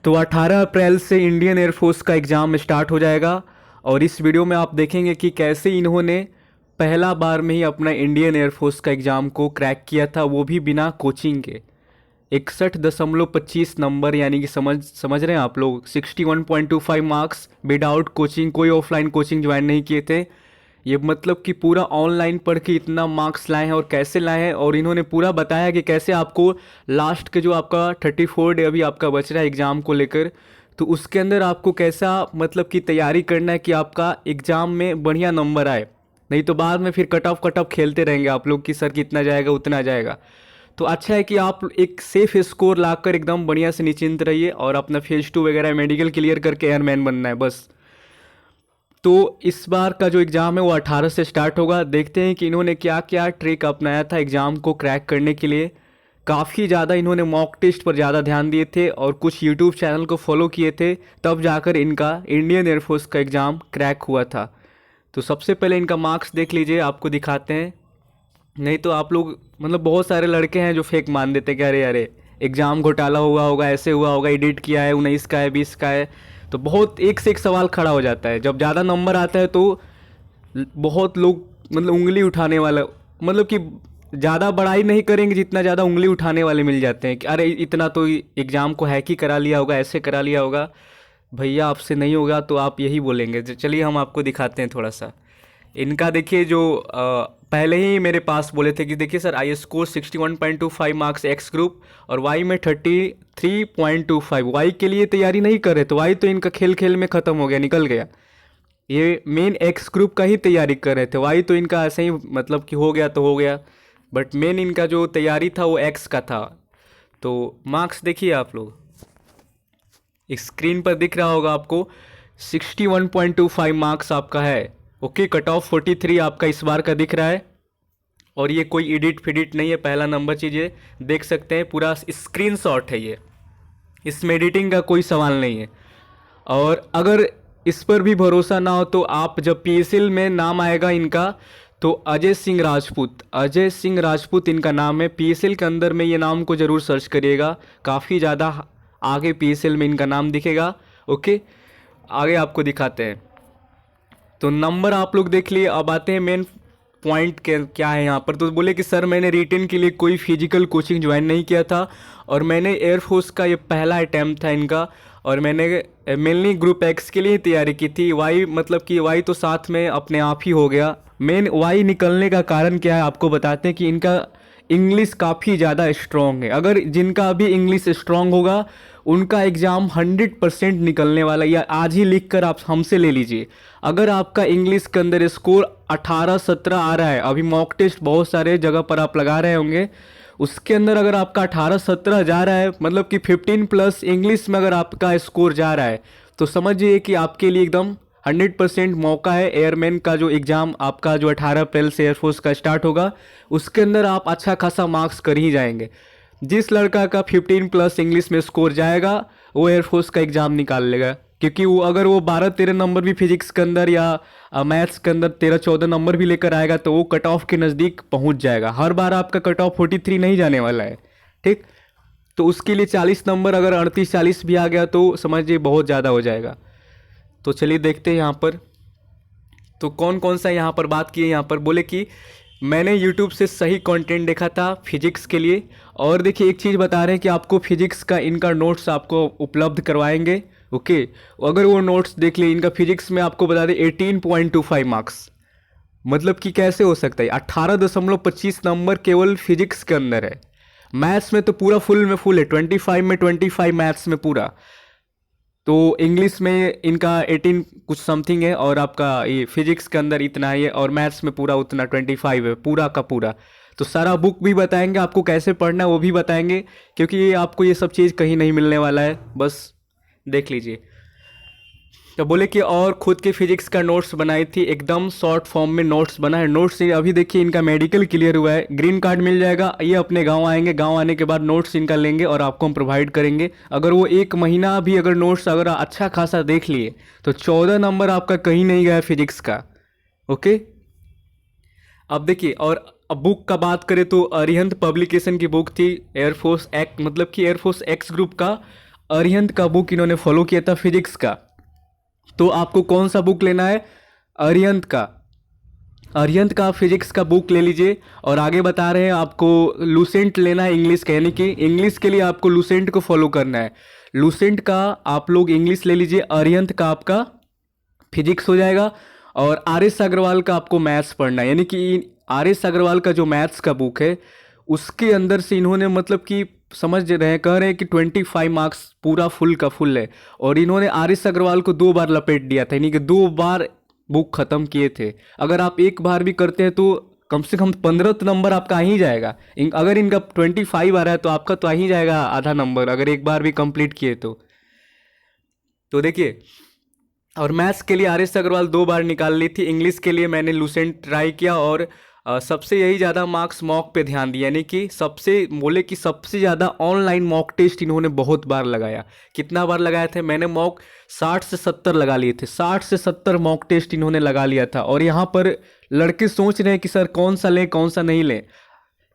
तो 18 अप्रैल से Indian air force का एग्ज़ाम स्टार्ट हो जाएगा। और इस वीडियो में आप देखेंगे कि कैसे इन्होंने पहला बार में ही अपना इंडियन एयरफोर्स का एग्ज़ाम को क्रैक किया था, वो भी बिना कोचिंग के। 61.25 नंबर, यानी कि समझ रहे हैं आप लोग, 61.25 मार्क्स विदाउट कोचिंग, कोई ऑफलाइन कोचिंग ज्वाइन नहीं किए थे। ये मतलब कि पूरा ऑनलाइन पढ़ के इतना मार्क्स लाए हैं, और कैसे लाए हैं, और इन्होंने पूरा बताया कि कैसे आपको लास्ट के जो आपका 34 डे अभी आपका बच रहा है एग्ज़ाम को लेकर, तो उसके अंदर आपको कैसा मतलब कि तैयारी करना है कि आपका एग्ज़ाम में बढ़िया नंबर आए। नहीं तो बाद में फिर कट ऑफ खेलते रहेंगे आप लोग कि सर कितना जाएगा उतना जाएगा। तो अच्छा है कि आप एक सेफ स्कोर लाकर एकदम बढ़िया से निश्चिंत रहिए, और अपना फेज 2 वगैरह मेडिकल क्लियर करके एयरमैन बनना है बस। तो इस बार का जो एग्ज़ाम है वो 18 से स्टार्ट होगा। देखते हैं कि इन्होंने क्या क्या ट्रिक अपनाया था एग्ज़ाम को क्रैक करने के लिए। काफ़ी ज़्यादा इन्होंने मॉक टेस्ट पर ज़्यादा ध्यान दिए थे, और कुछ यूट्यूब चैनल को फॉलो किए थे, तब जाकर इनका इंडियन एयरफोर्स का एग्ज़ाम क्रैक हुआ था। तो सबसे पहले इनका मार्क्स देख लीजिए, आपको दिखाते हैं। नहीं तो आप लोग मतलब बहुत सारे लड़के हैं जो फेक मान देते कि अरे अरे एग्ज़ाम घोटाला हुआ होगा, ऐसे हुआ होगा, एडिट किया है, 19 का है, 20 का है। तो बहुत एक से एक सवाल खड़ा हो जाता है जब ज़्यादा नंबर आता है। तो बहुत लोग मतलब उंगली उठाने वाला, मतलब कि ज़्यादा बड़ाई नहीं करेंगे जितना ज़्यादा उंगली उठाने वाले मिल जाते हैं कि अरे इतना तो एग्ज़ाम को हैक ही करा लिया होगा, ऐसे करा लिया होगा। भैया आपसे नहीं होगा तो आप यही बोलेंगे। चलिए हम आपको दिखाते हैं थोड़ा सा। इनका देखिए जो पहले ही मेरे पास बोले थे कि देखिए sir I score 61.25 marks x group, और वाई में 33.25। वाई के लिए तैयारी नहीं कर रहे, तो वाई तो इनका खेल खेल में ख़त्म हो गया, निकल गया। ये मेन एक्स ग्रुप का ही तैयारी कर रहे थे, वाई तो इनका ऐसे ही मतलब कि हो गया तो हो गया। बट मेन इनका जो तैयारी था वो एक्स का था। तो मार्क्स देखिए आप लोग, स्क्रीन पर दिख रहा होगा आपको, 61.25 मार्क्स आपका है। ओके, कट ऑफ 43 आपका इस बार का दिख रहा है। और ये कोई एडिट फिडिट नहीं है, पहला नंबर चीज़ें देख सकते हैं, पूरा स्क्रीनशॉट है ये, इसमें एडिटिंग का कोई सवाल नहीं है। और अगर इस पर भी भरोसा ना हो तो आप जब पीएसएल में नाम आएगा इनका, तो अजय सिंह राजपूत इनका नाम है। पीएसएल के अंदर में ये नाम को ज़रूर सर्च करिएगा, काफ़ी ज़्यादा आगे पीएसएल में इनका नाम दिखेगा। ओके, आगे आपको दिखाते हैं। तो नंबर आप लोग देख लिए। अब आते हैं मेन पॉइंट के क्या है यहाँ पर। तो बोले कि सर मैंने रिटेन के लिए कोई फिजिकल कोचिंग ज्वाइन नहीं किया था, और मैंने एयरफोर्स का ये पहला अटैम्प्ट था इनका, और मैंने मेनली ग्रुप एक्स के लिए ही तैयारी की थी। वाई मतलब कि वाई तो साथ में अपने आप ही हो गया। मेन वाई निकलने का कारण क्या है आपको बताते हैं कि इनका इंग्लिश काफ़ी ज़्यादा स्ट्रॉन्ग है। अगर जिनका अभी इंग्लिश स्ट्रॉन्ग होगा उनका एग्ज़ाम 100% निकलने वाला है। या आज ही लिख कर आप हमसे ले लीजिए, अगर आपका इंग्लिश के अंदर स्कोर 18-17 आ रहा है, अभी मॉक टेस्ट बहुत सारे जगह पर आप लगा रहे होंगे, उसके अंदर अगर आपका 18-17 जा रहा है, मतलब कि 15+ इंग्लिश में अगर आपका स्कोर जा रहा है, तो समझिए कि आपके लिए एकदम 100% मौका है। एयरमैन का जो एग्ज़ाम आपका जो 18 अप्रैल से एयरफोर्स का स्टार्ट होगा, उसके अंदर आप अच्छा खासा मार्क्स कर ही जाएंगे। जिस लड़का का 15+ इंग्लिश में स्कोर जाएगा वो एयरफोर्स का एग्ज़ाम निकाल लेगा, क्योंकि वो अगर वो 12-13 नंबर भी फिजिक्स के अंदर या मैथ्स के अंदर 13-14 नंबर भी लेकर आएगा, तो वो कट ऑफ के नज़दीक पहुंच जाएगा। हर बार आपका कट ऑफ 43 नहीं जाने वाला है, ठीक। तो उसके लिए 40 नंबर, अगर 38-40 भी आ गया तो समझिए बहुत ज़्यादा हो जाएगा। तो चलिए देखते हैं यहाँ पर। तो कौन कौन सा यहाँ पर बात की है, यहाँ पर बोले कि मैंने YouTube से सही कंटेंट देखा था फिजिक्स के लिए। और देखिए एक चीज़ बता रहे हैं कि आपको फिजिक्स का इनका नोट्स आपको उपलब्ध करवाएंगे। ओके, अगर वो नोट्स देख लिए, इनका फिजिक्स में आपको बता दें 18.25 मार्क्स, मतलब कि कैसे हो सकता है 18.25 नंबर केवल फिजिक्स के अंदर है। मैथ्स में तो पूरा फुल में फुल है, 25 में 25 मैथ्स में पूरा। तो इंग्लिश में इनका 18 कुछ समथिंग है, और आपका ये फिजिक्स के अंदर इतना ही है, और मैथ्स में पूरा उतना 25 है पूरा का पूरा। तो सारा बुक भी बताएंगे आपको, कैसे पढ़ना है वो भी बताएंगे, क्योंकि ये आपको ये सब चीज़ कहीं नहीं मिलने वाला है, बस देख लीजिए। तो बोले कि और खुद के फिजिक्स का नोट्स बनाई थी, एकदम शॉर्ट फॉर्म में नोट्स बना है। नोट्स अभी देखिए इनका मेडिकल क्लियर हुआ है, ग्रीन कार्ड मिल जाएगा, ये अपने गांव आएंगे, गांव आने के बाद नोट्स इनका लेंगे और आपको हम प्रोवाइड करेंगे। अगर वो 1 महीना भी अगर नोट्स अगर अच्छा खासा देख लिए, तो 14 नंबर आपका कहीं नहीं गया फिजिक्स का। ओके, अब देखिए, और अब बुक का बात करें तो अरिहंत पब्लिकेशन की बुक थी, एयरफोर्स एक्ट मतलब कि एयरफोर्स एक्स ग्रुप का अरिहंत का बुक इन्होंने फॉलो किया था फिजिक्स का। तो आपको कौन सा बुक लेना है? अरिहंत का। अरिहंत का फिजिक्स का बुक ले लीजिए। और आगे बता रहे हैं आपको लूसेंट लेना है इंग्लिश का, यानी कि इंग्लिश के लिए आपको लूसेंट को फॉलो करना है। लूसेंट का आप लोग इंग्लिश ले लीजिए, अरिहंत का आपका फिजिक्स हो जाएगा। और आर एस अग्रवाल का आपको मैथ्स पढ़ना है, यानी कि आर एस अग्रवाल का जो मैथ्स का बुक है उसके अंदर से इन्होंने मतलब कि समझ रहे हैं, कह रहे हैं कि 25 मार्क्स पूरा फुल का फुल है। और इन्होंने आर एस अग्रवाल को 2 बार लपेट दिया था, यानी कि 2 बार बुक खत्म किए थे। अगर आप एक बार भी करते हैं तो कम से कम 15 नंबर आपका आ ही जाएगा। अगर इनका 25 आ रहा है तो आपका तो आ ही जाएगा आधा नंबर, अगर एक बार भी कंप्लीट किए तो देखिए। और मैथ्स के लिए आर एस अग्रवाल 2 बार निकाल ली थी। इंग्लिश के लिए मैंने लूसेंट ट्राई किया और सबसे यही ज़्यादा मार्क्स मॉक पे ध्यान दिया, यानी कि सबसे बोले कि सबसे ज़्यादा ऑनलाइन मॉक टेस्ट इन्होंने बहुत बार लगाया। कितना बार लगाए थे? मैंने मॉक 60 से 70 लगा लिए थे। 60 से 70 मॉक टेस्ट इन्होंने लगा लिया था। और यहाँ पर लड़के सोच रहे हैं कि सर कौन सा लें कौन सा नहीं लें।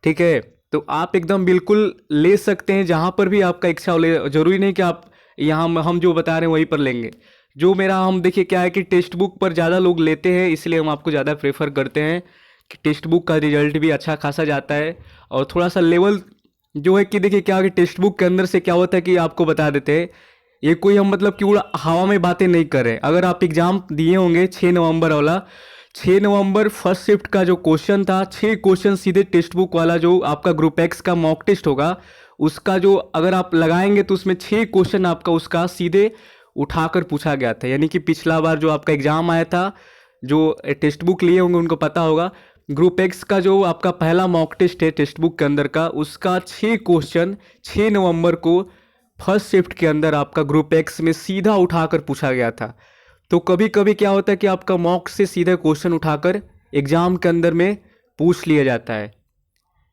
ठीक है, तो आप एकदम बिल्कुल ले सकते हैं जहाँ पर भी आपका इच्छा हो। ले, जरूरी नहीं कि आप यहाँ हम जो बता रहे हैं वहीं पर लेंगे। जो मेरा हम देखिए क्या है कि टेक्स्ट बुक पर ज़्यादा लोग लेते हैं, इसलिए हम आपको ज़्यादा प्रेफर करते हैं कि टेक्स्ट बुक का रिजल्ट भी अच्छा खासा जाता है। और थोड़ा सा लेवल जो है कि देखिए क्या है कि टेक्स्ट बुक के अंदर से क्या होता है कि आपको बता देते हैं, ये कोई हम मतलब कि उड़ा हवा में बातें नहीं कर रहे। अगर आप एग्जाम दिए होंगे 6 नवंबर वाला, 6 नवंबर फर्स्ट शिफ्ट का जो क्वेश्चन था, 6 क्वेश्चन सीधे टेक्स्ट बुक वाला जो आपका ग्रुप एक्स का मॉक टेस्ट होगा उसका जो अगर आप लगाएंगे तो उसमें 6 क्वेश्चन आपका उसका सीधे उठाकर पूछा गया था। यानी कि पिछला बार जो आपका एग्जाम आया था, जो टेक्स्ट बुक लिए होंगे उनको पता होगा, ग्रुप एक्स का जो आपका पहला मॉक टेस्ट है टेक्स्ट बुक के अंदर का, उसका 6 क्वेश्चन 6 नवंबर को फर्स्ट शिफ्ट के अंदर आपका ग्रुप एक्स में सीधा उठाकर पूछा गया था। तो कभी कभी क्या होता है कि आपका मॉक से सीधे क्वेश्चन उठाकर एग्जाम के अंदर में पूछ लिया जाता है।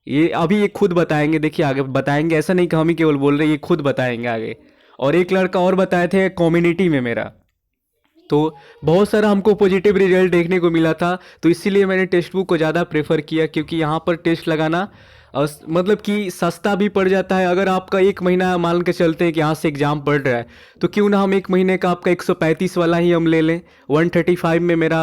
ये अभी ये खुद बताएंगे, देखिए आगे बताएंगे, ऐसा नहीं कि हम ही केवल बोल रहे हैं, ये खुद बताएंगे आगे। और एक लड़का और बताए थे कम्युनिटी में मेरा, तो बहुत सारा हमको पॉजिटिव रिजल्ट देखने को मिला था। तो इसीलिए मैंने टेक्स्ट बुक को ज़्यादा प्रेफर किया, क्योंकि यहाँ पर टेस्ट लगाना मतलब कि सस्ता भी पड़ जाता है। अगर आपका एक महीना मान के चलते हैं कि यहाँ से एग्ज़ाम पड़ रहा है, तो क्यों ना हम एक महीने का आपका 135 वाला ही हम ले लें। 135 में मेरा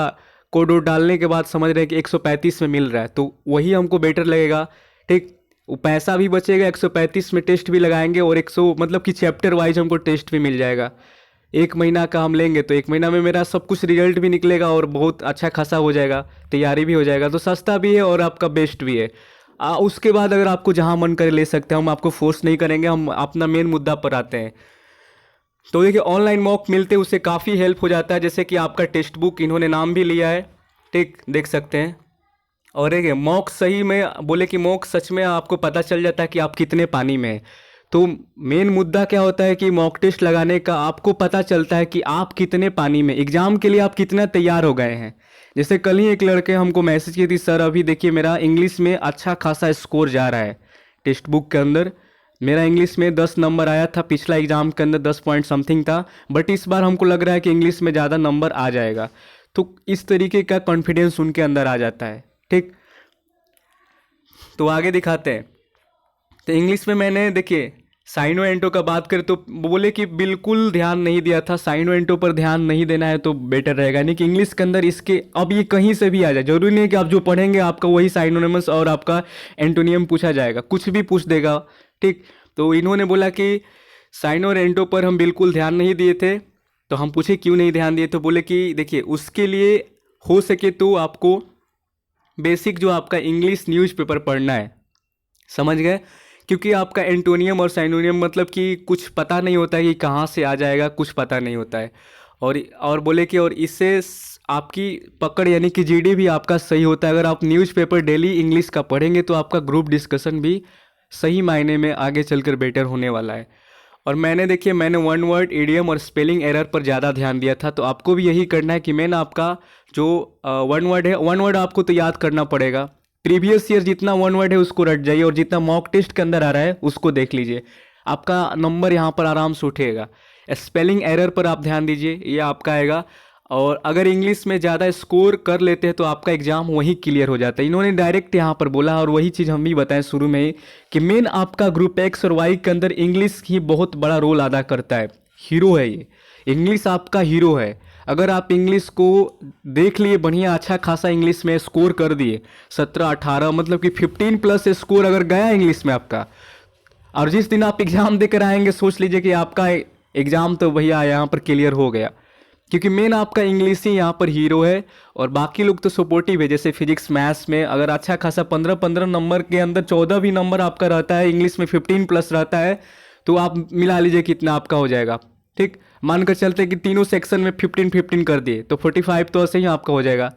कोड वोड डालने के बाद समझ रहे हैं कि 135 में मिल रहा है, तो वही हमको बेटर लगेगा। ठीक, वो पैसा भी बचेगा, 135 में टेस्ट भी लगाएंगे और 100 मतलब कि चैप्टर वाइज हमको टेस्ट भी मिल जाएगा। एक महीना का हम लेंगे तो एक महीना में मेरा सब कुछ रिजल्ट भी निकलेगा और बहुत अच्छा खासा हो जाएगा, तैयारी भी हो जाएगा। तो सस्ता भी है और आपका बेस्ट भी है। उसके बाद अगर आपको जहाँ मन करे ले सकते हैं, हम आपको फोर्स नहीं करेंगे। हम अपना मेन मुद्दा पर आते हैं। तो देखिए ऑनलाइन मॉक मिलते उससे काफ़ी हेल्प हो जाता है। जैसे कि आपका टेक्स्ट बुक इन्होंने नाम भी लिया है, ठीक, देख सकते हैं। और एक मॉक सही में बोले कि मॉक सच में आपको पता चल जाता है कि आप कितने पानी में हैं। तो मेन मुद्दा क्या होता है कि मॉक टेस्ट लगाने का आपको पता चलता है कि आप कितने पानी में, एग्जाम के लिए आप कितना तैयार हो गए हैं। जैसे कल ही एक लड़के हमको मैसेज की थी, सर अभी देखिए मेरा इंग्लिश में अच्छा खासा स्कोर जा रहा है। टेक्स्ट बुक के अंदर मेरा इंग्लिश में 10 नंबर आया था, पिछला एग्जाम के अंदर 10 पॉइंट समथिंग था, बट इस बार हमको लग रहा है कि इंग्लिश में ज़्यादा नंबर आ जाएगा। तो इस तरीके का कॉन्फिडेंस उनके अंदर आ जाता है। ठीक, तो आगे दिखाते हैं। तो इंग्लिश में मैंने देखिए साइनो एंटो का बात करें तो बोले कि बिल्कुल ध्यान नहीं दिया था। साइनो एंटो पर ध्यान नहीं देना है तो बेटर रहेगा, यानी कि इंग्लिश के अंदर इसके अब ये कहीं से भी आ जाए, जरूरी नहीं है कि आप जो पढ़ेंगे आपका वही साइनोनिमस और आपका एंटोनियम पूछा जाएगा, कुछ भी पूछ देगा। ठीक, तो इन्होंने बोला कि साइनो और एंटो पर हम बिल्कुल ध्यान नहीं दिए थे। तो हम पूछे क्यों नहीं ध्यान दिए, तो बोले कि देखिए उसके लिए हो सके तो आपको बेसिक जो आपका इंग्लिश न्यूज़पेपर पढ़ना है, समझ गए। क्योंकि आपका एंटोनियम और साइनोनियम मतलब कि कुछ पता नहीं होता है कि कहाँ से आ जाएगा, कुछ पता नहीं होता है। और बोले कि और इससे आपकी पकड़ यानी कि जीडी भी आपका सही होता है। अगर आप न्यूज़पेपर डेली इंग्लिश का पढ़ेंगे तो आपका ग्रुप डिस्कशन भी सही मायने में आगे चलकर बेटर होने वाला है। और मैंने देखिए मैंने वन वर्ड, इडियम और स्पेलिंग एरर पर ज़्यादा ध्यान दिया था। तो आपको भी यही करना है कि मैंने आपका जो वन वर्ड है, वन वर्ड आपको तो याद करना पड़ेगा। प्रीवियस ईयर जितना वन वर्ड है उसको रट जाइए और जितना मॉक टेस्ट के अंदर आ रहा है उसको देख लीजिए, आपका नंबर यहाँ पर आराम से उठेगा। स्पेलिंग एरर पर आप ध्यान दीजिए, ये आपका आएगा। और अगर इंग्लिश में ज़्यादा स्कोर कर लेते हैं तो आपका एग्ज़ाम वहीं क्लियर हो जाता है। इन्होंने डायरेक्ट यहाँ पर बोला, और वही चीज़ हम भी बताएं शुरू में ही, कि मेन आपका ग्रुप एक्स और वाई के अंदर इंग्लिश ही बहुत बड़ा रोल अदा करता है। हीरो है ये, इंग्लिश आपका हीरो है। अगर आप इंग्लिश को देख लिए, बढ़िया अच्छा खासा इंग्लिश में स्कोर कर दिए 17-18, मतलब कि 15+ स्कोर अगर गया इंग्लिश में आपका, और जिस दिन आप एग्ज़ाम देकर आएंगे सोच लीजिए कि आपका एग्ज़ाम तो भैया यहाँ पर क्लियर हो गया, क्योंकि मेन आपका इंग्लिश ही यहाँ पर हीरो है। और बाकी लोग तो सपोर्टिव है, जैसे फिजिक्स मैथ्स में अगर अच्छा खासा 15-15 नंबर के अंदर 14 भी नंबर आपका रहता है, इंग्लिश में 15+ रहता है, तो आप मिला लीजिए कितना आपका हो जाएगा। ठीक, मानकर चलते कि तीनों सेक्शन में 15-15 कर दिए तो 45 तो ऐसे ही आपका हो जाएगा।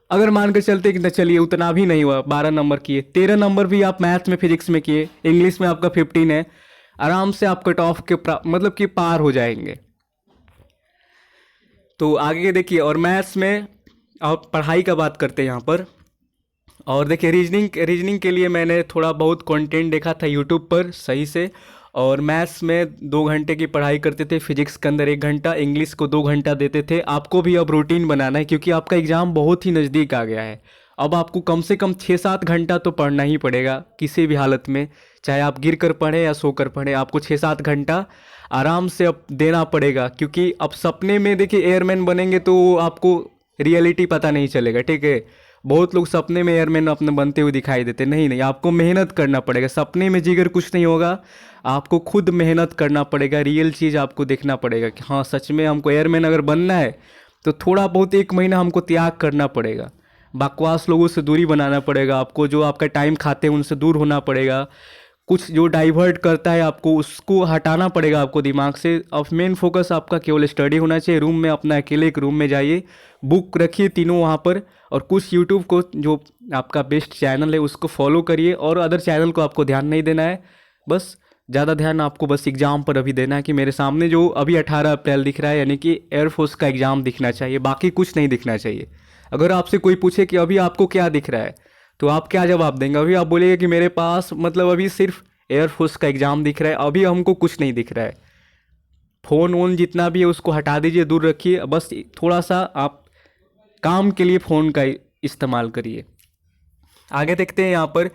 अगर मानकर चलते कि चलिए उतना भी नहीं हुआ, 12 नंबर किए, 13 नंबर भी आप मैथ्स में फिजिक्स में किए, इंग्लिश में आपका 15 है, आराम से आप कट ऑफ के मतलब कि पार हो जाएंगे। तो आगे देखिए, और मैथ्स में आप पढ़ाई का बात करते हैं यहाँ पर। और देखिए रीजनिंग के लिए मैंने थोड़ा बहुत कंटेंट देखा था यूट्यूब पर सही से। और मैथ्स में 2 घंटे की पढ़ाई करते थे, फिजिक्स के अंदर 1 घंटा, इंग्लिश को 2 घंटा देते थे। आपको भी अब रूटीन बनाना है, क्योंकि आपका एग्ज़ाम बहुत ही नज़दीक आ गया है। अब आपको कम से कम 6-7 घंटा तो पढ़ना ही पड़ेगा किसी भी हालत में, चाहे आप गिर कर पढ़ें या सो कर पढ़ें, आपको 6-7 घंटा आराम से अब देना पड़ेगा। क्योंकि अब सपने में देखिए एयरमैन बनेंगे तो आपको रियलिटी पता नहीं चलेगा। ठीक है, बहुत लोग सपने में एयरमैन अपने बनते हुए दिखाई देते, नहीं नहीं, आपको मेहनत करना पड़ेगा। सपने में जिगर कुछ नहीं होगा, आपको खुद मेहनत करना पड़ेगा, रियल चीज़ आपको देखना पड़ेगा कि हाँ सच में हमको एयरमैन अगर बनना है तो थोड़ा बहुत 1 महीना हमको त्याग करना पड़ेगा, बकवास लोगों से दूरी बनाना पड़ेगा आपको, जो आपका टाइम खाते हैं उनसे दूर होना पड़ेगा, कुछ जो डाइवर्ट करता है आपको उसको हटाना पड़ेगा आपको दिमाग से। अब मेन फोकस आपका केवल स्टडी होना चाहिए। रूम में अपना अकेले एक रूम में जाइए, बुक रखिए तीनों वहाँ पर, और कुछ यूट्यूब को जो आपका बेस्ट चैनल है उसको फॉलो करिए, और अदर चैनल को आपको ध्यान नहीं देना है। बस ज़्यादा ध्यान आपको बस एग्ज़ाम पर अभी देना है, कि मेरे सामने जो अभी 18 अप्रैल दिख रहा है, यानी कि एयरफोर्स का एग्ज़ाम दिखना चाहिए, बाकी कुछ नहीं दिखना चाहिए। अगर आपसे कोई पूछे कि अभी आपको क्या दिख रहा है, तो आप क्या जवाब देंगे? अभी आप बोलेंगे कि मेरे पास मतलब अभी सिर्फ एयरफोर्स का एग्ज़ाम दिख रहा है, अभी हमको कुछ नहीं दिख रहा है। फ़ोन वोन जितना भी है उसको हटा दीजिए, दूर रखिए, बस थोड़ा सा आप काम के लिए फ़ोन का इस्तेमाल करिए। आगे देखते हैं यहाँ पर।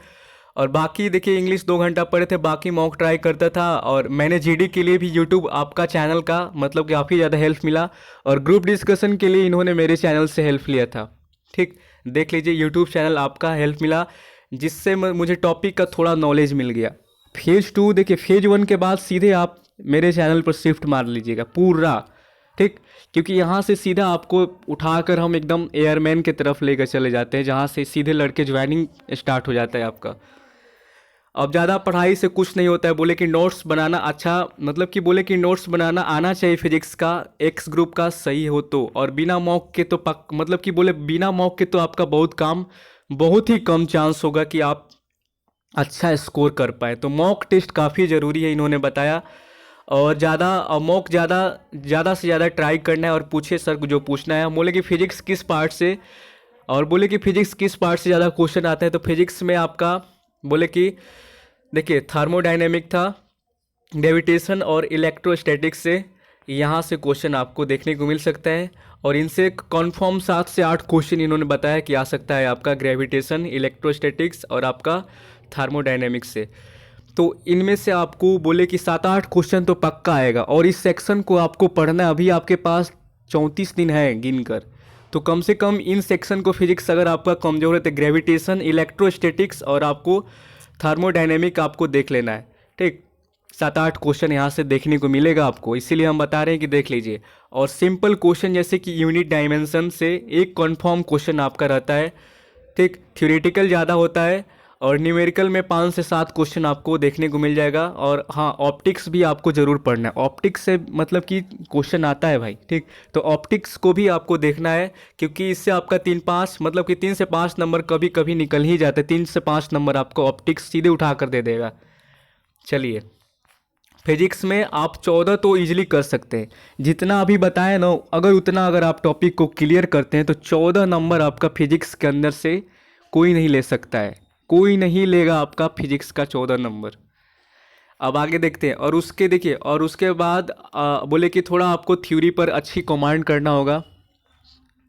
और बाकी देखिए इंग्लिश 2 घंटा पढ़े थे, बाकी मॉक ट्राई करता था, और मैंने जीडी के लिए भी यूट्यूब आपका चैनल का मतलब काफ़ी ज़्यादा हेल्प मिला, और ग्रुप डिस्कशन के लिए इन्होंने मेरे चैनल से हेल्प लिया था। ठीक, देख लीजिए यूट्यूब चैनल आपका हेल्प मिला, जिससे मुझे टॉपिक का थोड़ा नॉलेज मिल गया। फेज़ 2 देखिए, फेज़ 1 के बाद सीधे आप मेरे चैनल पर शिफ्ट मार लीजिएगा पूरा। ठीक, क्योंकि यहाँ से सीधा आपको उठाकर हम एकदम एयरमैन की तरफ लेकर चले जाते हैं, जहाँ से सीधे लड़के ज्वाइनिंग स्टार्ट हो जाता है आपका। अब ज़्यादा पढ़ाई से कुछ नहीं होता है। बोले कि नोट्स बनाना, अच्छा मतलब कि बोले कि नोट्स बनाना आना चाहिए फिजिक्स का, एक्स ग्रुप का सही हो तो, और बिना मॉक के तो मतलब कि बोले बिना मॉक के तो आपका बहुत ही कम चांस होगा कि आप अच्छा स्कोर कर पाए। तो मॉक टेस्ट काफ़ी ज़रूरी है इन्होंने बताया, और मॉक ज़्यादा से ज़्यादा ट्राई करना है, और पूछे सर को जो पूछना है। बोले कि फिजिक्स किस पार्ट से, और बोले कि फिजिक्स किस पार्ट से ज़्यादा क्वेश्चन आते हैं, तो फिजिक्स में आपका बोले कि देखिए थर्मोडायनेमिक था, ग्रेविटेशन और इलेक्ट्रोस्टैटिक्स से यहाँ से क्वेश्चन आपको देखने को मिल सकता है, और इनसे कन्फर्म 7 से 8 क्वेश्चन इन्होंने बताया कि आ सकता है आपका ग्रेविटेशन, इलेक्ट्रोस्टैटिक्स और आपका थर्मोडायनेमिक्स से। तो इनमें से आपको बोले कि 7-8 क्वेश्चन तो पक्का आएगा, और इस सेक्शन को आपको पढ़ना है। अभी आपके पास 34 दिन है गिनकर, तो कम से कम इन सेक्शन को फिजिक्स अगर आपका कमज़ोर है तो ग्रेविटेशन, इलेक्ट्रोस्टैटिक्स और आपको थर्मोडायनेमिक आपको देख लेना है। ठीक, 7-8 क्वेश्चन यहाँ से देखने को मिलेगा आपको, इसीलिए हम बता रहे हैं कि देख लीजिए। और सिंपल क्वेश्चन जैसे कि यूनिट डायमेंशन से एक कन्फर्म क्वेश्चन आपका रहता है। ठीक, थ्योरेटिकल ज़्यादा होता है, और न्यूमेरिकल में 5 से 7 क्वेश्चन आपको देखने को मिल जाएगा। और हाँ, ऑप्टिक्स भी आपको ज़रूर पढ़ना है, ऑप्टिक्स से मतलब कि क्वेश्चन आता है भाई। ठीक, तो ऑप्टिक्स को भी आपको देखना है, क्योंकि इससे आपका 3-5 मतलब कि 3 से 5 नंबर कभी कभी निकल ही जाते हैं। 3 से 5 नंबर आपको ऑप्टिक्स सीधे उठा कर दे देगा। चलिए, फिजिक्स में आप 14 तो इजीली कर सकते हैं, जितना अभी बताया ना, अगर आप टॉपिक को क्लियर करते हैं तो 14 नंबर आपका फिजिक्स के अंदर से कोई नहीं ले सकता है, कोई नहीं लेगा आपका फिजिक्स का 14 नंबर। अब आगे देखते हैं। और उसके देखिए, और उसके बाद बोले कि थोड़ा आपको थ्योरी पर अच्छी कमांड करना होगा,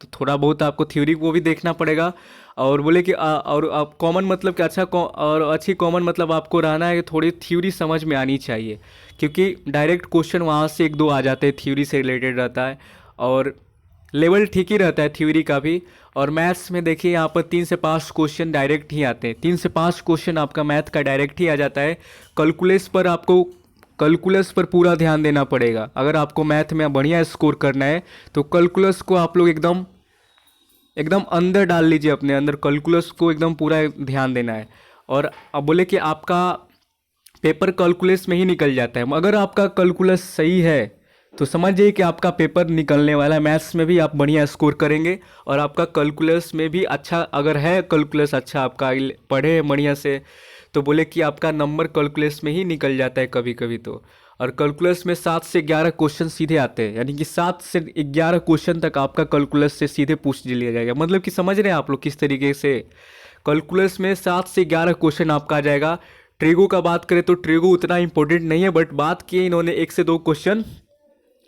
तो थोड़ा बहुत आपको थ्योरी को भी देखना पड़ेगा। और बोले कि और आप कॉमन मतलब कि और अच्छी कॉमन मतलब आपको रहना है कि थोड़ी थ्योरी समझ में आनी चाहिए, क्योंकि डायरेक्ट क्वेश्चन वहाँ से एक दो आ जाते हैं, थ्योरी से रिलेटेड रहता है और लेवल ठीक ही रहता है थ्योरी का भी। और मैथ्स में देखिए यहाँ पर 3 से 5 क्वेश्चन डायरेक्ट ही आते हैं, 3 से 5 क्वेश्चन आपका मैथ का डायरेक्ट ही आ जाता है। कैलकुलस पर पूरा ध्यान देना पड़ेगा। अगर आपको मैथ में बढ़िया स्कोर करना है तो कैलकुलस को आप लोग एकदम एकदम अंदर डाल लीजिए, अपने अंदर कैलकुलस को एकदम पूरा ध्यान देना है। और अब बोले कि आपका पेपर कैलकुलस में ही निकल जाता है। अगर आपका कैलकुलस सही है तो समझिए कि आपका पेपर निकलने वाला है, मैथ्स में भी आप बढ़िया स्कोर करेंगे और आपका कैलकुलस में भी अच्छा, अगर है कैलकुलस अच्छा आपका पढ़े हैं बढ़िया से, तो बोले कि आपका नंबर कैलकुलस में ही निकल जाता है कभी कभी तो। और कैलकुलस में 7 से 11 क्वेश्चन सीधे आते हैं, यानी कि 7 से 11 क्वेश्चन तक आपका कैलकुलस से सीधे पूछ लिया जाएगा। मतलब कि समझ रहे हैं आप लोग किस तरीके से कैलकुलस में 7 से 11 क्वेश्चन आपका आ जाएगा। ट्रिगो का बात करें तो ट्रिगो उतना इंपॉर्टेंट नहीं है, बट बात की इन्होंने 1 से 2 क्वेश्चन।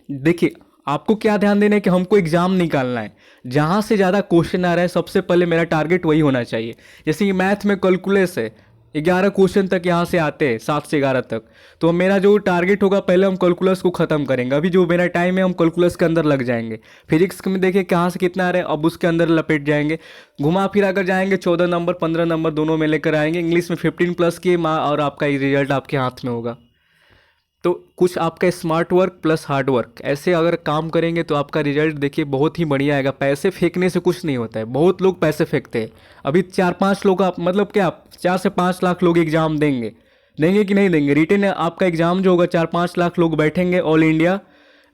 देखिए आपको क्या ध्यान देना है कि हमको एग्जाम निकालना है, जहाँ से ज़्यादा क्वेश्चन आ रहा है सबसे पहले मेरा टारगेट वही होना चाहिए। जैसे कि मैथ में कैलकुलस है, 11 क्वेश्चन तक यहाँ से आते हैं, 7 से 11 तक, तो मेरा जो टारगेट होगा पहले हम कैलकुलस को ख़त्म करेंगे। अभी जो मेरा टाइम है हम कैलकुलस के अंदर लग जाएंगे। फिजिक्स में देखिए कहाँ से कितना आ रहा है, अब उसके अंदर लपेट जाएंगे, घुमा फिरा कर जाएंगे, 14 नंबर 15 नंबर दोनों में लेकर आएंगे। इंग्लिश में 15+ की और आपका रिजल्ट आपके हाथ में होगा। तो कुछ आपका smart work plus hard work ऐसे अगर काम करेंगे तो आपका रिजल्ट देखिए बहुत ही बढ़िया आएगा। पैसे फेंकने से कुछ नहीं होता है, बहुत लोग पैसे फेंकते हैं। अभी 4-5 लोग आप मतलब क्या 4 से 5 लाख लोग एग्जाम देंगे, देंगे कि नहीं देंगे? रिटेन आपका एग्जाम जो होगा 4-5 लाख लोग बैठेंगे ऑल इंडिया,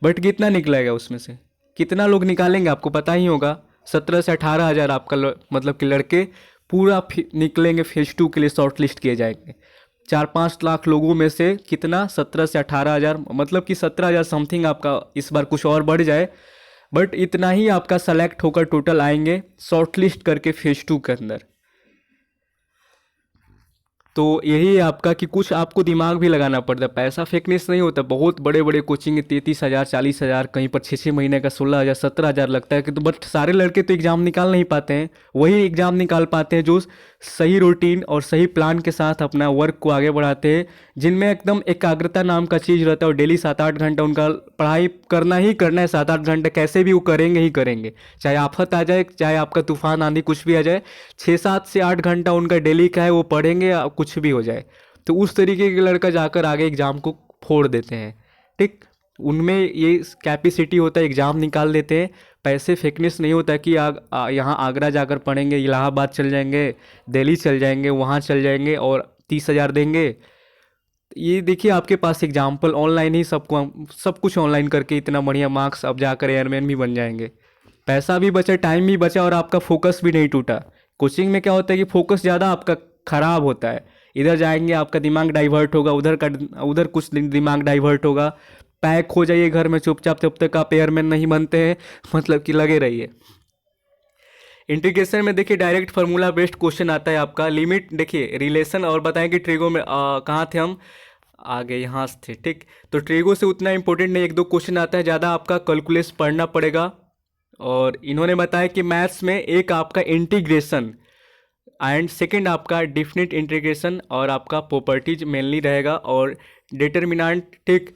बट कितना निकलेगा उसमें से, कितना लोग निकालेंगे आपको पता ही होगा। 17 से 18 हज़ार आपका मतलब कि लड़के पूरा निकलेंगे, फेज 2 के लिए शॉर्ट लिस्ट किए जाएंगे। 4-5 लाख लोगों में से कितना 17 से 18 हज़ार, मतलब कि 17 हज़ार समथिंग आपका इस बार कुछ और बढ़ जाए, बट इतना ही आपका सेलेक्ट होकर टोटल आएंगे शॉर्ट लिस्ट करके फेज 2 के अंदर। तो यही है आपका कि कुछ आपको दिमाग भी लगाना पड़ता है, पैसा फेंकने से नहीं होता। बहुत बड़े बड़े कोचिंग 33 हज़ार 40 हज़ार, कहीं पर 6 6 महीने का 16 हज़ार 17 हज़ार लगता है कि, तो बट सारे लड़के तो एग्ज़ाम निकाल नहीं पाते हैं। वही एग्ज़ाम निकाल पाते हैं जो सही रूटीन और सही प्लान के साथ अपना वर्क को आगे बढ़ाते हैं, जिनमें एकदम एकाग्रता नाम का चीज़ रहता है। और डेली 7-8 घंटा उनका पढ़ाई करना ही करना है, 7-8 घंटे कैसे भी वो करेंगे ही करेंगे, चाहे आफत आ जाए, चाहे आपका तूफान आंधी कुछ भी आ जाए, 6-7 से 8 घंटा उनका डेली का है, वो पढ़ेंगे कुछ भी हो जाए। तो उस तरीके के लड़का जाकर आगे एग्ज़ाम को फोड़ देते हैं, ठीक। उनमें ये कैपेसिटी होता है, एग्ज़ाम निकाल देते हैं। पैसे फेंकने से नहीं होता कि यहाँ आगरा जाकर पढ़ेंगे, इलाहाबाद चल जाएंगे, दिल्ली चल जाएंगे, वहाँ चल जाएंगे और 30 हज़ार देंगे। ये देखिए आपके पास एग्जाम्पल ऑनलाइन ही सब कुछ ऑनलाइन करके इतना बढ़िया मार्क्स, अब जाकर एयरमैन भी बन जाएंगे। पैसा भी बचा, टाइम भी बचा और आपका फोकस भी नहीं टूटा। कोचिंग में क्या होता है कि फोकस ज़्यादा आपका खराब होता है, इधर जाएंगे आपका दिमाग डाइवर्ट होगा, उधर कुछ दिमाग डाइवर्ट होगा। पैक हो जाइए घर में चुपचाप, जब तक आप एयरमैन नहीं बनते हैं, मतलब कि लगे रहिए। इंटीग्रेशन में देखिए डायरेक्ट फार्मूला बेस्ड क्वेश्चन आता है आपका। लिमिट देखिए, रिलेशन और बताएं कि ट्रिगो में कहाँ थे हम, आगे यहाँ से थे, ठीक। तो ट्रिगो से उतना इंपॉर्टेंट नहीं, 1-2 क्वेश्चन आता है, ज़्यादा आपका कैलकुलेस पढ़ना पड़ेगा। और इन्होंने बताया कि मैथ्स में एक आपका इंटीग्रेशन एंड सेकंड आपका डिफिनिट इंटीग्रेशन और आपका प्रॉपर्टीज मेनली रहेगा, और डिटर्मिनेंट, ठीक।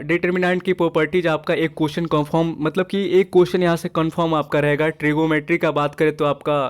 डिटर्मिनेंट की प्रॉपर्टीज आपका एक क्वेश्चन कंफर्म, मतलब कि एक क्वेश्चन यहाँ से कंफर्म आपका रहेगा। ट्रिगोमेट्री का बात करें तो आपका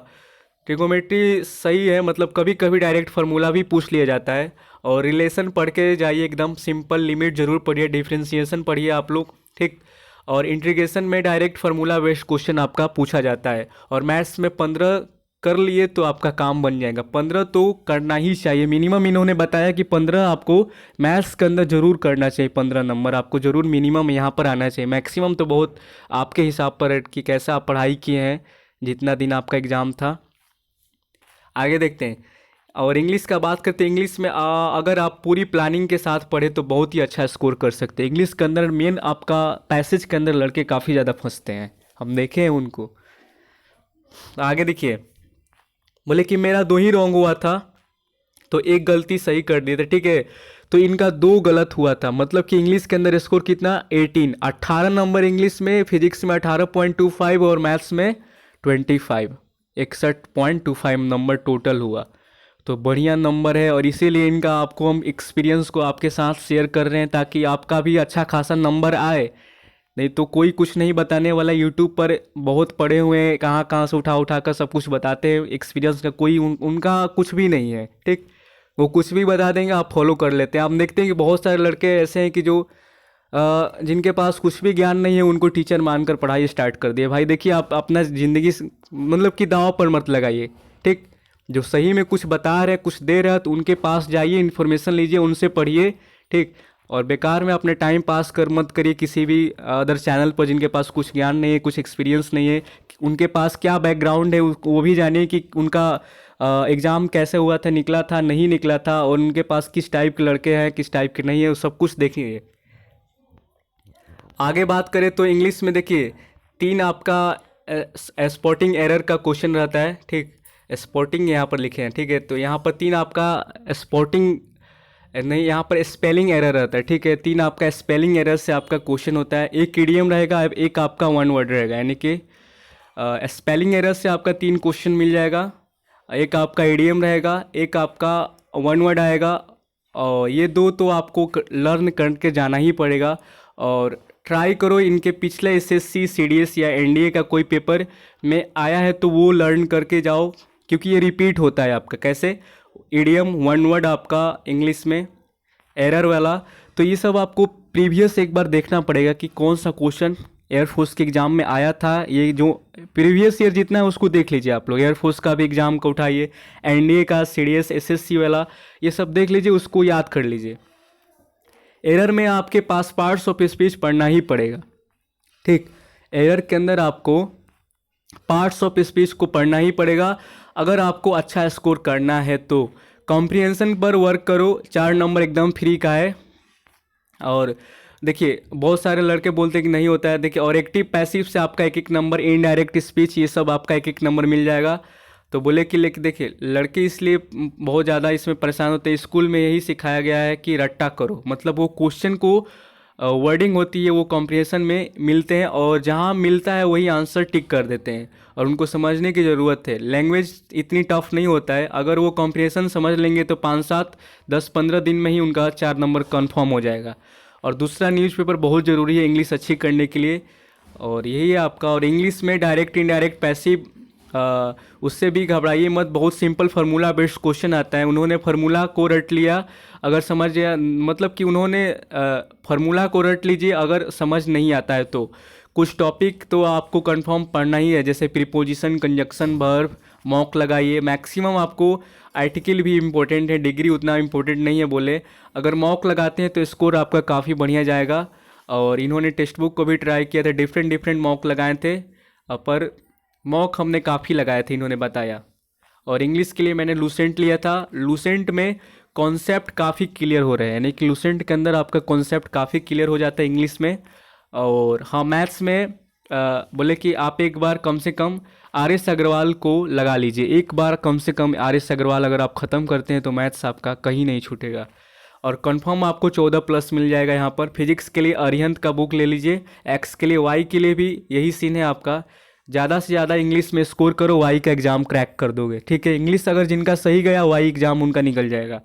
ट्रिगोमेट्री सही है, मतलब कभी कभी डायरेक्ट फार्मूला भी पूछ लिया जाता है। और रिलेशन पढ़ के जाइए, एकदम सिंपल, लिमिट जरूर पढ़िए, डिफ्रेंसिएशन पढ़िए आप लोग, ठीक। और इंटीग्रेशन में डायरेक्ट फार्मूला बेस्ड क्वेश्चन आपका पूछा जाता है। और मैथ्स में 15 कर लिए तो आपका काम बन जाएगा, 15 तो करना ही चाहिए मिनिमम। इन्होंने बताया कि 15 आपको मैथ्स के अंदर जरूर करना चाहिए, 15 नंबर आपको जरूर मिनिमम यहाँ पर आना चाहिए। मैक्सिमम तो बहुत आपके हिसाब पर है कि कैसा आप पढ़ाई किए हैं, जितना दिन आपका एग्ज़ाम था। आगे देखते हैं। और इंग्लिश का बात करते हैं, इंग्लिश में अगर आप पूरी प्लानिंग के साथ पढ़े तो बहुत ही अच्छा स्कोर कर सकते हैं। इंग्लिश के अंदर मेन आपका पैसेज के अंदर लड़के काफ़ी ज़्यादा फंसते हैं, हम देखे हैं उनको। आगे देखिए, बोले कि मेरा 2 ही रॉन्ग हुआ था तो एक गलती सही कर दी थी, ठीक है। तो इनका 2 गलत हुआ था, मतलब कि इंग्लिश के अंदर स्कोर कितना 18, 18 नंबर इंग्लिश में, फिजिक्स में 18.25 और मैथ्स में 25, 61.25 नंबर टोटल हुआ। तो बढ़िया नंबर है और इसीलिए इनका आपको हम एक्सपीरियंस को आपके साथ शेयर कर रहे हैं ताकि आपका भी अच्छा खासा नंबर आए। नहीं तो कोई कुछ नहीं बताने वाला। यूट्यूब पर बहुत पढ़े हुए हैं, कहाँ कहाँ से उठा उठा कर सब कुछ बताते हैं, एक्सपीरियंस का कोई उनका कुछ भी नहीं है। ठीक, वो कुछ भी बता देंगे, आप फॉलो कर लेते हैं। आप देखते हैं कि बहुत सारे लड़के ऐसे हैं कि जो जिनके पास कुछ भी ज्ञान नहीं है उनको टीचर मानकर पढ़ाई स्टार्ट कर दिए। भाई देखिए, आप अपना ज़िंदगी मतलब कि दांव पर मत लगाइए। ठीक, जो सही में कुछ बता रहे कुछ दे रहे हैं तो उनके पास जाइए, इन्फॉर्मेशन लीजिए, उनसे पढ़िए। ठीक, और बेकार में अपने टाइम पास कर मत करिए किसी भी अदर चैनल पर जिनके पास कुछ ज्ञान नहीं है, कुछ एक्सपीरियंस नहीं है। उनके पास क्या बैकग्राउंड है वो भी जानिए कि उनका एग्ज़ाम कैसे हुआ था, निकला था नहीं निकला था, और उनके पास किस टाइप के लड़के हैं किस टाइप के नहीं है, वो सब कुछ देखिए। आगे बात करें तो इंग्लिश में देखिए 3 आपका स्पॉटिंग एरर का क्वेश्चन रहता है। ठीक, स्पॉटिंग यहाँ पर लिखे हैं। ठीक है, तो यहाँ पर 3 आपका स्पॉटिंग नहीं, यहाँ पर स्पेलिंग एरर रहता है। ठीक है, 3 आपका स्पेलिंग एरर से आपका क्वेश्चन होता है। एक इडियम रहेगा, एक आपका वन वर्ड रहेगा, यानी कि स्पेलिंग एरर से आपका 3 क्वेश्चन मिल जाएगा। एक आपका इडियम रहेगा, एक आपका वन वर्ड आएगा, और ये 2 तो आपको लर्न करके जाना ही पड़ेगा। और ट्राई करो इनके पिछले एसएससी सीडीएस या एनडीए का कोई पेपर में आया है तो वो लर्न करके जाओ, क्योंकि ये रिपीट होता है आपका। कैसे, इडियम वन वर्ड आपका इंग्लिश में एरर वाला, तो ये सब आपको प्रीवियस एक बार देखना पड़ेगा कि कौन सा क्वेश्चन एयरफोर्स के एग्ज़ाम में आया था। ये जो प्रीवियस ईयर जितना है उसको देख लीजिए आप लोग। एयरफोर्स का भी एग्ज़ाम का उठाइए, एनडीए का, सीडीएस, एसएससी वाला, ये सब देख लीजिए, उसको याद कर लीजिए। एरर में आपके पास पार्ट्स ऑफ स्पीच पढ़ना ही पड़ेगा। ठीक, एरर के अंदर आपको पार्ट्स ऑफ स्पीच को पढ़ना ही पड़ेगा अगर आपको अच्छा स्कोर करना है तो। कॉम्प्रिहेंशन पर वर्क करो, 4 नंबर एकदम फ्री का है। और देखिए, बहुत सारे लड़के बोलते हैं कि नहीं होता है। देखिए, और एक्टिव पैसिव से आपका 1-1 नंबर, इनडायरेक्ट स्पीच, ये सब आपका 1-1 नंबर मिल जाएगा। तो बोले कि लेकिन देखिए, लड़के इसलिए बहुत ज़्यादा इसमें परेशान होते हैं। स्कूल में यही सिखाया गया है कि रट्टा करो, मतलब वो क्वेश्चन को वर्डिंग होती है वो कॉम्प्रिहेंशन में मिलते हैं, और जहाँ मिलता है वही आंसर टिक कर देते हैं, और उनको समझने की ज़रूरत है। लैंग्वेज इतनी टफ नहीं होता है, अगर वो कॉम्प्रिहेंशन समझ लेंगे तो 5-7, 10-15 दिन में ही उनका 4 नंबर कन्फर्म हो जाएगा। और दूसरा, न्यूज़पेपर बहुत ज़रूरी है इंग्लिश अच्छी करने के लिए, और यही है आपका। और इंग्लिश में डायरेक्ट इनडायरेक्ट पैसिव, उससे भी घबराइए मत, बहुत सिंपल फार्मूला बेस्ड क्वेश्चन आता है। उन्होंने फार्मूला को रट लिया, अगर समझ गया, मतलब कि उन्होंने फार्मूला को रट लीजिए अगर समझ नहीं आता है तो। कुछ टॉपिक तो आपको कंफर्म पढ़ना ही है, जैसे प्रीपोजिशन, कंजक्शन, वर्ब, मॉक लगाइए। मैक्सिमम आपको आर्टिकल भी इम्पोर्टेंट है, डिग्री उतना इम्पोर्टेंट नहीं है बोले। अगर मॉक लगाते हैं तो स्कोर आपका काफ़ी बढ़िया जाएगा। और इन्होंने टेक्स्ट बुक को भी ट्राई किया था, डिफरेंट डिफरेंट मॉक लगाए थे, पर मॉक हमने काफ़ी लगाए थे, इन्होंने बताया। और इंग्लिश के लिए मैंने लूसेंट लिया था। लूसेंट में कॉन्सेप्ट काफ़ी क्लियर हो रहे हैं, यानी कि लूसेंट के अंदर आपका कॉन्सेप्ट काफ़ी क्लियर हो जाता है इंग्लिश में। और हाँ, मैथ्स में बोले कि आप एक बार कम से कम आर एस अग्रवाल को लगा लीजिए। एक बार कम से कम आर एस अग्रवाल अगर आप ख़त्म करते हैं तो मैथ्स आपका कहीं नहीं छूटेगा। और कंफर्म आपको 14+ मिल जाएगा यहाँ पर। फिजिक्स के लिए अरिहंत का बुक ले लीजिए। एक्स के लिए, वाई के लिए भी यही सीन है आपका। ज़्यादा से ज़्यादा इंग्लिश में स्कोर करो, वाई का एग्ज़ाम क्रैक कर दोगे। ठीक है, इंग्लिश अगर जिनका सही गया, वाई एग्ज़ाम उनका निकल जाएगा।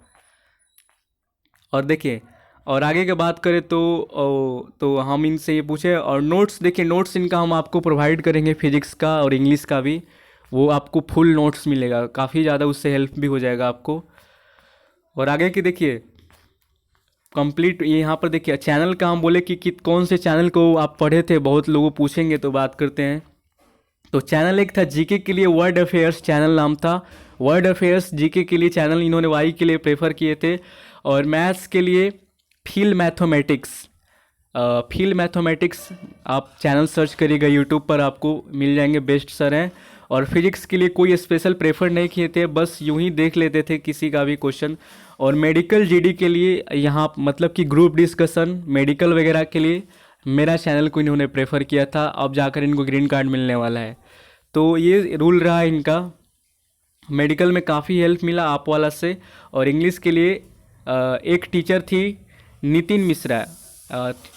और देखिए, और आगे की बात करें तो हम इनसे ये पूछे। और नोट्स देखिए, नोट्स इनका हम आपको प्रोवाइड करेंगे, फिजिक्स का और इंग्लिश का भी। वो आपको फुल नोट्स मिलेगा, काफ़ी ज़्यादा उससे हेल्प भी हो जाएगा आपको। और आगे की देखिए, कंप्लीट यहाँ पर देखिए चैनल का हम बोले कि कौन से चैनल को आप पढ़े थे, बहुत लोगों पूछेंगे तो बात करते हैं। तो चैनल एक था जीके के लिए, वर्ल्ड अफेयर्स चैनल नाम था। वर्ल्ड अफेयर्स जीके के लिए चैनल इन्होंने वाई के लिए प्रेफर किए थे। और मैथ्स के लिए फील्ड मैथमेटिक्स, फील्ड मैथमेटिक्स आप चैनल सर्च करिएगा यूट्यूब पर, आपको मिल जाएंगे, बेस्ट सर हैं। और फिजिक्स के लिए कोई स्पेशल प्रेफर नहीं किए थे, बस यूं ही देख लेते थे किसी का भी क्वेश्चन। और मेडिकल जीडी के लिए यहाँ मतलब कि ग्रुप डिस्कशन मेडिकल वगैरह के लिए मेरा चैनल को इन्होंने प्रेफर किया था। अब जाकर इनको ग्रीन कार्ड मिलने वाला है, तो ये रूल रहा है इनका। मेडिकल में काफ़ी हेल्प मिला आप वाला से। और इंग्लिश के लिए एक टीचर थी नितिन मिश्रा,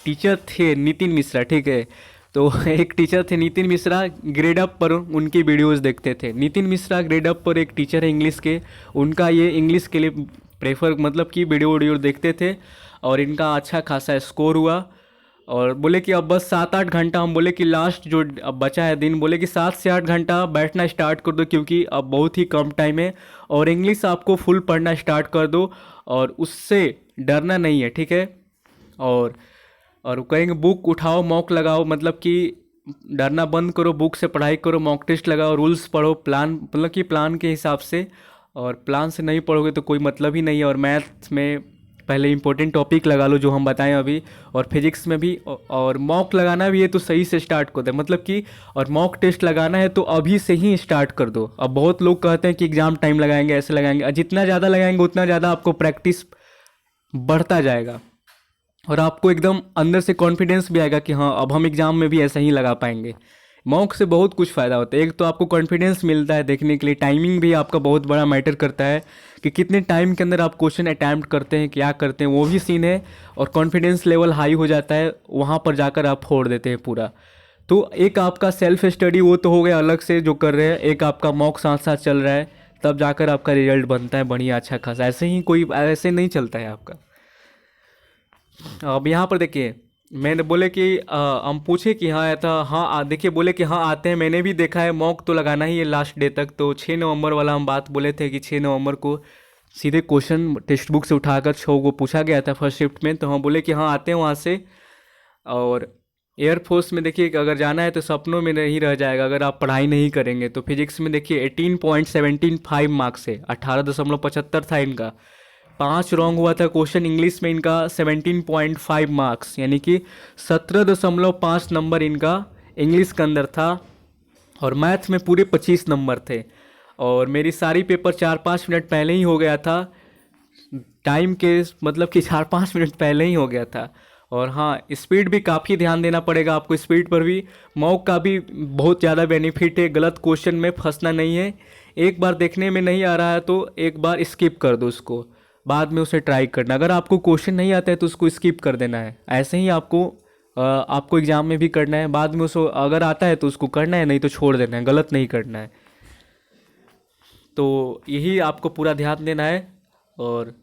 टीचर थे नितिन मिश्रा, ठीक है। तो एक टीचर थे नितिन मिश्रा, ग्रेड अप पर उनकी वीडियोस देखते थे। नितिन मिश्रा ग्रेड अप पर एक टीचर है इंग्लिश के, उनका ये इंग्लिश के लिए प्रेफर मतलब कि वीडियो देखते थे और इनका अच्छा खासा स्कोर हुआ। और बोले कि अब बस 7-8 घंटा, हम बोले कि लास्ट जो अब बचा है दिन, बोले कि 7 से 8 घंटा बैठना स्टार्ट कर दो क्योंकि अब बहुत ही कम टाइम है, और इंग्लिश आपको फुल पढ़ना स्टार्ट कर दो और उससे डरना नहीं है, ठीक है। और कहेंगे बुक उठाओ, मॉक लगाओ, मतलब कि डरना बंद करो, बुक से पढ़ाई करो, मॉक टेस्ट लगाओ, रूल्स पढ़ो, प्लान मतलब कि प्लान के हिसाब से। और प्लान से नहीं पढ़ोगे तो कोई मतलब ही नहीं है। और मैथ में पहले इंपॉर्टेंट टॉपिक लगा लो जो हम बताएं अभी, और फिजिक्स में भी। और मॉक लगाना भी है तो सही से स्टार्ट कर दो, मतलब कि और मॉक टेस्ट लगाना है तो अभी से ही स्टार्ट कर दो। अब बहुत लोग कहते हैं कि एग्ज़ाम टाइम लगाएंगे, ऐसे लगाएंगे, और जितना ज़्यादा लगाएंगे उतना ज़्यादा आपको प्रैक्टिस बढ़ता जाएगा और आपको एकदम अंदर से कॉन्फिडेंस भी आएगा कि हाँ अब हम एग्ज़ाम में भी ऐसा ही लगा पाएंगे। मॉक से बहुत कुछ फ़ायदा होता है। एक तो आपको कॉन्फिडेंस मिलता है देखने के लिए, टाइमिंग भी आपका बहुत बड़ा मैटर करता है कि कितने टाइम के अंदर आप क्वेश्चन अटैम्प्ट करते हैं, क्या करते हैं, वो भी सीन है। और कॉन्फिडेंस लेवल हाई हो जाता है, वहाँ पर जाकर आप फोड़ देते हैं पूरा। तो एक आपका सेल्फ स्टडी वो तो हो गया अलग से जो कर रहे हैं, एक आपका मॉक साथ साथ चल रहा है, तब जाकर आपका रिजल्ट बनता है बढ़िया अच्छा खासा। ऐसे ही कोई ऐसे नहीं चलता है आपका। अब यहाँ पर देखिए, मैंने बोले कि हम पूछे कि हाँ ऐसा, हाँ देखिए बोले कि हाँ आते हैं, मैंने भी देखा है, मॉक तो लगाना ही है लास्ट डे तक। तो 6 नवंबर वाला हम बात बोले थे कि 6 नवंबर को सीधे क्वेश्चन टेक्स्ट बुक से उठाकर 6 को पूछा गया था फर्स्ट शिफ्ट में। तो हम बोले कि हाँ आते हैं वहाँ से। और एयरफोर्स में देखिए कि अगर जाना है तो सपनों में नहीं रह जाएगा अगर आप पढ़ाई नहीं करेंगे। तो फिजिक्स में देखिए 18.175 मार्क्स है, 18.75 था इनका, 5 रॉन्ग हुआ था क्वेश्चन। इंग्लिश में इनका 17.5 मार्क्स, यानी कि 17.5 नंबर इनका इंग्लिश के अंदर था। और मैथ में पूरे 25 नंबर थे। और मेरी सारी पेपर 4-5 मिनट पहले ही हो गया था, टाइम के मतलब कि 4-5 मिनट पहले ही हो गया था। और हाँ स्पीड भी काफ़ी ध्यान देना पड़ेगा आपको, स्पीड पर भी। मॉक का भी बहुत ज़्यादा बेनिफिट है, गलत क्वेश्चन में फंसना नहीं है। एक बार देखने में नहीं आ रहा है तो एक बार स्किप कर दो उसको, बाद में उसे ट्राई करना। अगर आपको क्वेश्चन नहीं आता है तो उसको स्किप कर देना है। ऐसे ही आपको एग्ज़ाम में भी करना है, बाद में उसको अगर आता है तो उसको करना है, नहीं तो छोड़ देना है, गलत नहीं करना है। तो यही आपको पूरा ध्यान देना है। और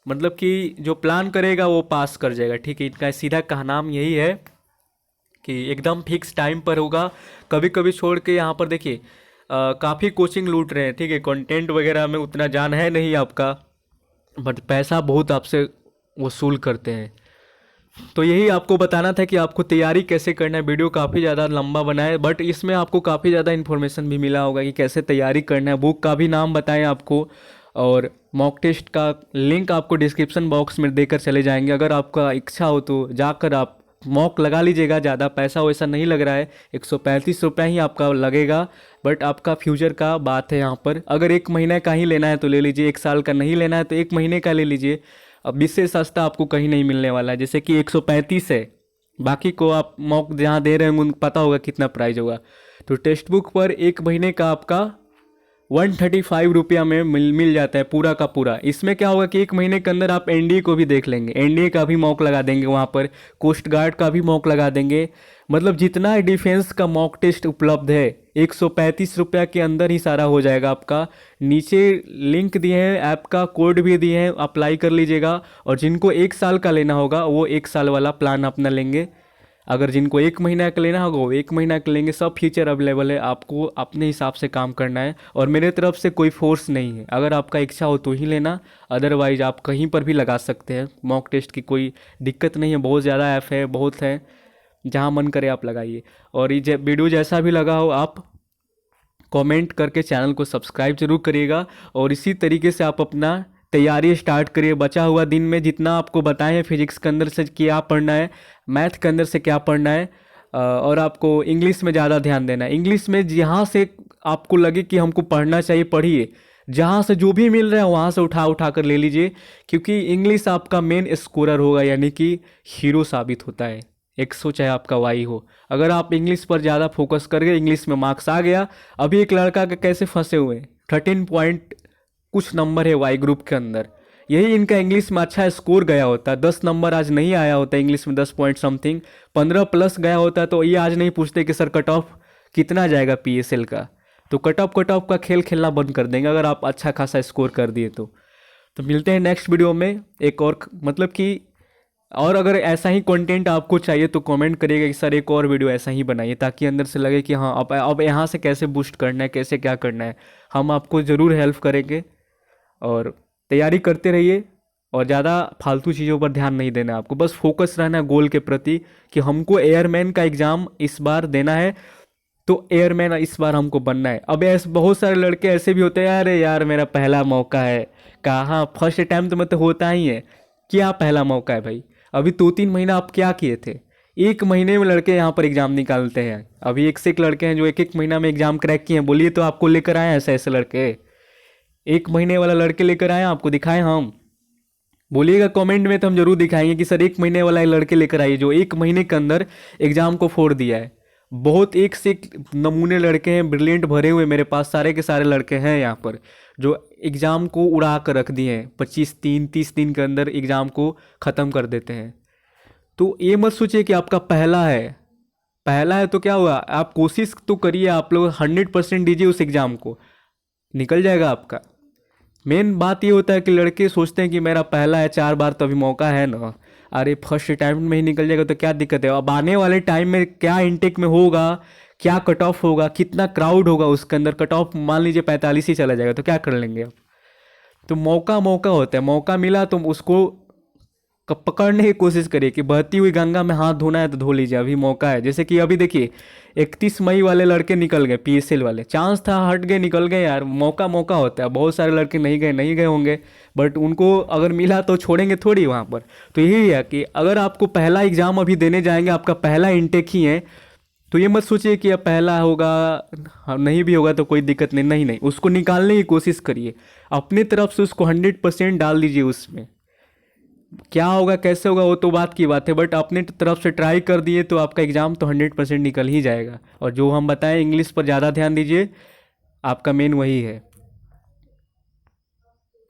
मतलब कि जो प्लान करेगा वो पास कर जाएगा, ठीक है। इनका सीधा कहनाम यही है कि एकदम फिक्स टाइम पर होगा। कभी कभी छोड़ के यहाँ पर देखिए काफ़ी कोचिंग लूट रहे हैं, ठीक है। कंटेंट वगैरह में उतना जान है नहीं आपका, बट पैसा बहुत आपसे वसूल करते हैं। तो यही आपको बताना था कि आपको तैयारी कैसे करना है। वीडियो काफ़ी ज़्यादा लंबा बना है, बट इसमें आपको काफ़ी ज़्यादा इन्फॉर्मेशन भी मिला होगा कि कैसे तैयारी करना है। बुक का भी नाम बताएं आपको, और मॉक टेस्ट का लिंक आपको डिस्क्रिप्शन बॉक्स में देकर चले जाएंगे। अगर आपका इच्छा हो तो जाकर आप मॉक लगा लीजिएगा। ज़्यादा पैसा वैसा नहीं लग रहा है, 135 रुपये ही आपका लगेगा, बट आपका फ्यूचर का बात है यहाँ पर। अगर 1 महीने का ही लेना है तो ले लीजिए, 1 साल का नहीं लेना है तो 1 महीने का ले लीजिए। अब इससे सस्ता आपको कहीं नहीं मिलने वाला है। जैसे कि 135 है, बाकी को आप मॉक जहाँ दे रहे होंगे उनको पता होगा कितना प्राइस होगा। तो टेक्स्ट बुक पर 1 महीने का आपका 135 रुपया में मिल जाता है पूरा का पूरा। इसमें क्या होगा कि 1 महीने के अंदर आप एनडीए को भी देख लेंगे, एनडीए का भी मॉक लगा देंगे वहाँ पर, कोस्ट गार्ड का भी मॉक लगा देंगे। मतलब जितना डिफेंस का मॉक टेस्ट उपलब्ध है 135 रुपया के अंदर ही सारा हो जाएगा आपका। नीचे लिंक दिए हैं, ऐप का कोड भी दिए हैं, अप्लाई कर लीजिएगा। और जिनको 1 साल का लेना होगा वो 1 साल वाला प्लान अपना लेंगे। अगर जिनको 1 महीना का लेना होगा वो 1 महीना का लेंगे। सब फीचर अवेलेबल है, आपको अपने हिसाब से काम करना है। और मेरे तरफ से कोई फोर्स नहीं है, अगर आपका इच्छा हो तो ही लेना, अदरवाइज आप कहीं पर भी लगा सकते हैं। मॉक टेस्ट की कोई दिक्कत नहीं है, बहुत ज़्यादा ऐप है, बहुत है, जहाँ मन करे आप लगाइए। और ये वीडियो जैसा भी लगा हो आप कमेंट करके चैनल को सब्सक्राइब जरूर करिएगा। और इसी तरीके से आप अपना तैयारी स्टार्ट करिए। बचा हुआ दिन में जितना आपको बताएं हैं, फिजिक्स के अंदर से क्या पढ़ना है, मैथ के अंदर से क्या पढ़ना है, और आपको इंग्लिश में ज़्यादा ध्यान देना है। इंग्लिश में जहाँ से आपको लगे कि हमको पढ़ना चाहिए पढ़िए, जहाँ से जो भी मिल रहा है वहाँ से उठा उठा कर ले लीजिए, क्योंकि इंग्लिश आपका मेन स्कोरर होगा, यानी कि हीरो साबित होता है 100 चाहे आपका वाई हो। अगर आप इंग्लिश पर ज़्यादा फोकस कर गए, इंग्लिश में मार्क्स आ गया। अभी एक लड़का के कैसे फंसे हुए हैं, 13 पॉइंट कुछ नंबर है वाई ग्रुप के अंदर, यही इनका इंग्लिश में अच्छा स्कोर गया होता, 10 नंबर आज नहीं आया होता इंग्लिश में, 10 पॉइंट समथिंग, 15 प्लस गया होता तो ये आज नहीं पूछते कि सर कट ऑफ कितना जाएगा पीएसएल का। तो कट ऑफ का खेल खेलना बंद कर देंगे अगर आप अच्छा खासा स्कोर कर दिए तो मिलते हैं नेक्स्ट वीडियो में एक और, मतलब कि और अगर ऐसा ही कंटेंट आपको चाहिए तो कमेंट करिएगा कि सर एक और वीडियो ऐसा ही बनाइए, ताकि अंदर से लगे कि हाँ अब यहाँ से कैसे बूस्ट करना है, कैसे क्या करना है, हम आपको ज़रूर हेल्प करेंगे। और तैयारी करते रहिए और ज़्यादा फालतू चीज़ों पर ध्यान नहीं देना है आपको, बस फोकस रहना है गोल के प्रति कि हमको एयरमैन का एग्ज़ाम इस बार देना है, तो एयरमैन इस बार हमको बनना है। अब ऐसे बहुत सारे लड़के ऐसे भी होते हैं, अरे यार मेरा पहला मौका है, कहाँ फर्स्ट टाइम तो मतलब होता ही है, क्या पहला मौका है भाई, अभी 2-3 महीना आप क्या किए थे, एक महीने में लड़के यहाँ पर एग्ज़ाम निकालते हैं। अभी एक से एक लड़के हैं जो एक एक महीना में एग्ज़ाम क्रैक किए हैं, बोलिए तो आपको लेकर आए ऐसे ऐसे लड़के, एक महीने वाला लड़के लेकर आए आपको दिखाएं हम, बोलिएगा कमेंट में तो हम जरूर दिखाएंगे कि सर एक महीने वाला लड़के लेकर आइए जो एक महीने के अंदर एग्ज़ाम को फोड़ दिया है। बहुत एक से एक नमूने लड़के हैं, ब्रिलियंट भरे हुए मेरे पास सारे के सारे लड़के हैं यहाँ पर जो एग्ज़ाम को उड़ा कर रख दिए हैं, 25-30 दिन के अंदर एग्ज़ाम को ख़त्म कर देते हैं। तो ये मत सोचिए कि आपका पहला है तो क्या हुआ, आप कोशिश तो करिए, आप लोग 100% दीजिए उस एग्ज़ाम को, निकल जाएगा आपका। मेन बात ये होता है कि लड़के सोचते हैं कि मेरा पहला है, 4 बार तो अभी मौका है ना, अरे फर्स्ट टाइम में ही निकल जाएगा तो क्या दिक्कत है। अब आने वाले टाइम में क्या इनटेक में होगा, क्या कट ऑफ होगा, कितना क्राउड होगा उसके अंदर, कट ऑफ मान लीजिए 45 ही चला जाएगा तो क्या कर लेंगे आप। तो मौका होता है, मौका मिला तो उसको पकड़ने की कोशिश करिए कि बहती हुई गंगा में हाथ धोना है तो धो लीजिए, अभी मौका है। जैसे कि अभी देखिए 31 मई वाले लड़के निकल गए, पीएसएल वाले, चांस था हट गए, निकल गए यार, मौका होता है। बहुत सारे लड़के नहीं गए होंगे, बट उनको अगर मिला तो छोड़ेंगे थोड़ी वहाँ पर। तो यही है कि अगर आपको पहला एग्ज़ाम अभी देने जाएंगे, आपका पहला इंटेक ही है, तो ये मत सोचिए कि अब पहला होगा, नहीं भी होगा तो कोई दिक्कत नहीं, उसको निकालने की कोशिश करिए, अपनी तरफ से उसको 100% डाल दीजिए उसमें। क्या होगा कैसे होगा वो तो बात की बात है, बट अपने तरफ से ट्राई कर दिए तो आपका एग्ज़ाम तो 100% निकल ही जाएगा। और जो हम बताएं इंग्लिश पर ज़्यादा ध्यान दीजिए, आपका मेन वही है।